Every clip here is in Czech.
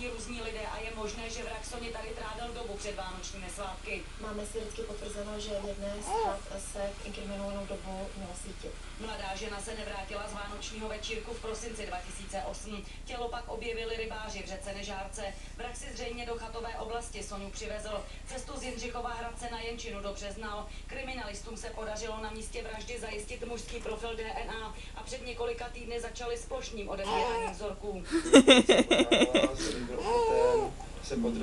uvádí různí lidé a je možné, že v Raxoně tady trávil dobu před vánočními svátky. Máme svědecky potvrzeno, že v jedné z chat se v inkriminovanou dobu mělo svítit. Mladá žena se nevrátila z vánočního večírku v prosinci 2008. Tělo pak objevili rybáři v řece Nežárce. Vrak si zřejmě do chatové oblasti Soňu přivezl. Cestu z Jindřichova Hradce na Jenčinu dobře znal. Kriminalistům se podařilo na místě vraždy zajistit mužský profil DNA a před několika týdny začali s plošným odebíráním vzorků.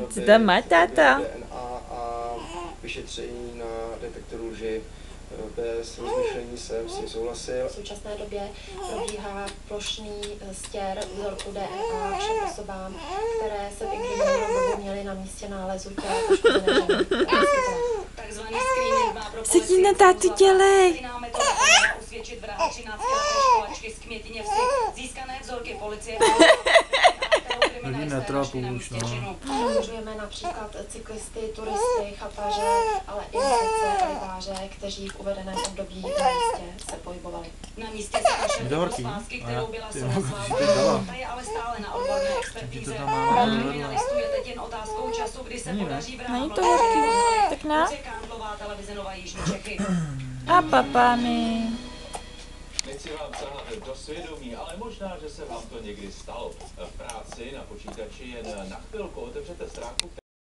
Co tam má táta? DNA a vyšetření na detektoru lži. Bez rozmyšlení jsem s tím souhlasil. V současné době probíhá plošný stěr vzorku DNA všem osobám, které se v inkriminovanou dobu měly na místě nálezu těla poškozené ženy. Takzvaný screening má pro Co ti na tátu dělej? Stejná metoda pomohla usvědčit vraha 13leté školačky z Kmětiněvsi. Získané vzorky policie Vyšetřujeme například cyklisty, turisty, chapaře, ale i lovce a rybáře, kteří v uvedeném období na místě se pohybovali. Na místě se našel typ spásky, kterou byla Soňa Svátová. Ta je ale stále na odborné expertíze. Kriminalistů je teď jen otázkou času, kdy se podaří vraha Není to horký, tak na? Kándlová, televize Nova Jižní Čechy. A papá mi. Nechci vám sahat do svědomí, ale možná, že se vám to někdy stalo. V práci na počítači jen na chvilku otevřete stránku, která